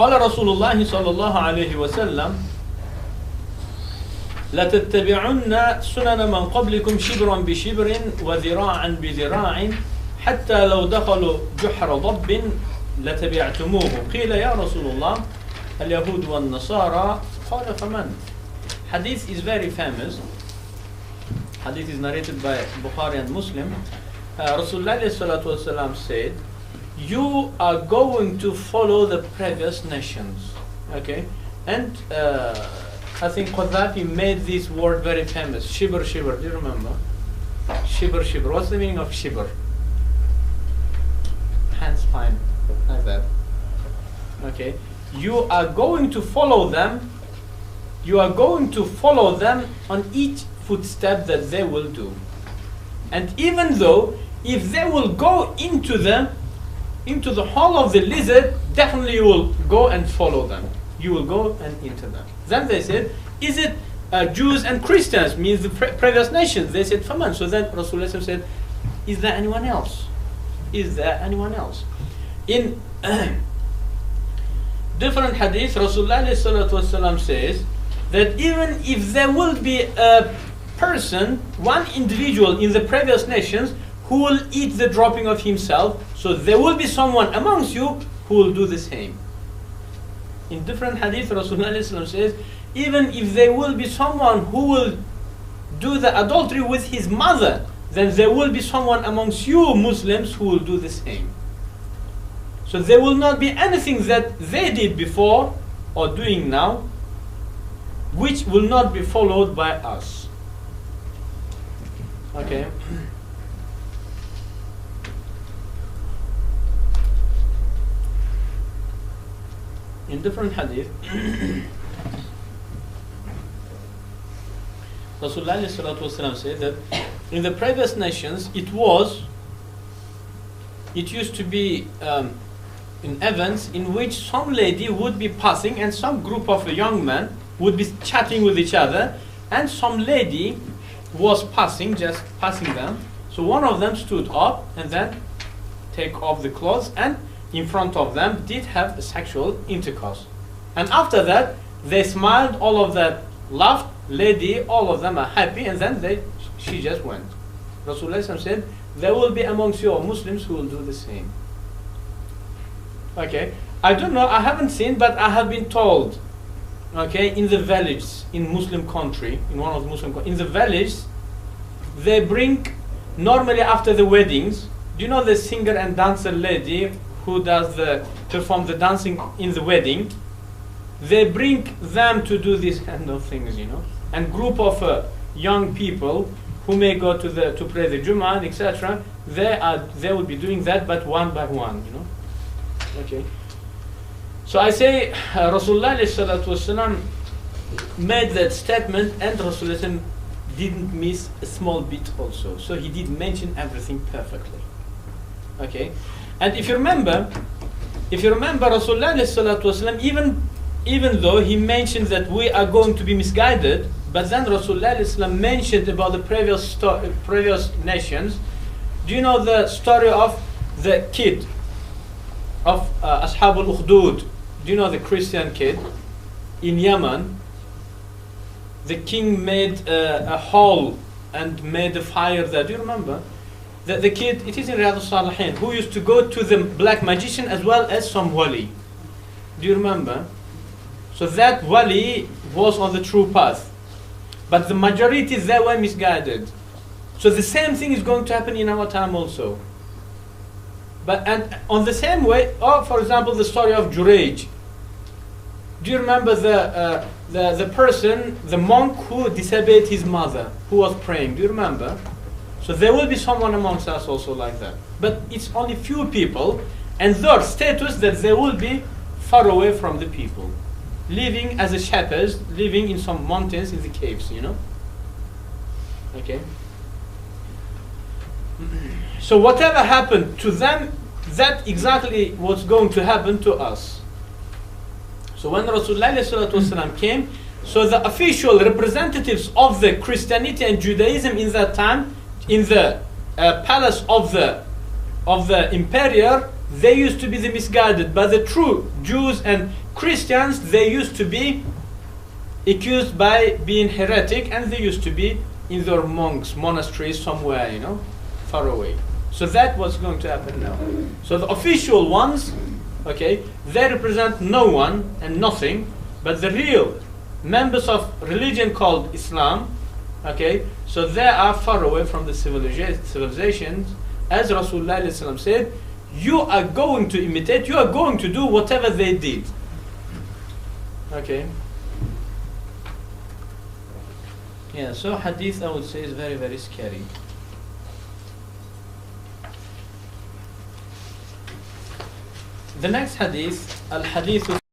قال رسول الله صلى الله عليه وسلم لتتبعن سنن من قبلكم شبرا بشبر وذراعا بذراع حتى لو دخلوا جحر ضب لتبعتموه قيل يا رسول الله اليهود والنصارى قال فمن. Hadith is very famous. Hadith is narrated by Bukhari and Muslim. Rasulullah said, you are going to follow the previous nations. Okay? And I think Qaddafi made this word very famous. Shibr, shibr. Do you remember? Shibr, shibr. What's the meaning of shibr? Hand spine. Like that. Okay? You are going to follow them. You are going to follow them on each footstep that they will do. And even though if they will go into the hole of the lizard, definitely you will go and follow them. You will go and into them. Then they said, is it Jews and Christians, means the previous nations? They said, Faman. So then Rasulullah said, is there anyone else? Is there anyone else? In different hadith, Rasulullah says that even if there will be a person, one individual in the previous nations who will eat the dropping of himself, so there will be someone amongst you who will do the same. In different hadith, Rasulullah says, even if there will be someone who will do the adultery with his mother, then there will be someone amongst you Muslims who will do the same. So there will not be anything that they did before or doing now which will not be followed by us. Okay. In different hadith, Rasulullah said that in the previous nations it used to be in events in which some lady would be passing and some group of young men would be chatting with each other, and some lady was passing, just passing them. So one of them stood up and then take off the clothes and in front of them did have a sexual intercourse. And after that they smiled, all of them laughed, lady, all of them are happy, and then she just went. Rasulullah said, there will be amongst you Muslims who will do the same. Okay, I don't know, I haven't seen, but I have been told, okay, in the village, in Muslim country, in one of the Muslim countries, in the village, they bring, normally after the weddings, do you know the singer and dancer lady who does perform the dancing in the wedding? They bring them to do these kind of things, you know, and group of young people who may go to pray the Judgement, etc. They will be doing that, but one by one, you know. Okay. So I say Rasulullah made that statement, and Rasulullah didn't miss a small bit also. So he did mention everything perfectly. Okay. And if you remember Rasulullah even though he mentioned that we are going to be misguided, but then Rasulullah mentioned about the previous nations. Do you know the story of the kid of Ashab al-Ukhdud? Do you know the Christian kid in Yemen? The king made a hole and made a fire there. Do you remember? The kid, it is in Riyadh al-Salihin, who used to go to the black magician as well as some wali. Do you remember? So that wali was on the true path, but the majority they were misguided. So the same thing is going to happen in our time also. But and on the same way, or for example, the story of Jurayj. Do you remember the person, the monk who disobeyed his mother, who was praying? Do you remember? So there will be someone amongst us also like that. But it's only few people, and their status that they will be far away from the people, living as a shepherds, living in some mountains in the caves, you know. Okay. So whatever happened to them, that exactly what's going to happen to us. So when Rasulullah came, so the official representatives of the Christianity and Judaism in that time, in the palace of the emperor, they used to be the misguided, but the true Jews and Christians, they used to be accused by being heretic, and they used to be in their monasteries somewhere, far away. So that was going to happen now. So the official ones, okay, they represent no one and nothing, but the real members of religion called Islam, okay, so they are far away from the civilizations. As Rasulullah said, you are going to imitate, you are going to do whatever they did. Okay. Yeah, so hadith, I would say, is very, very scary. The next hadith, al-hadith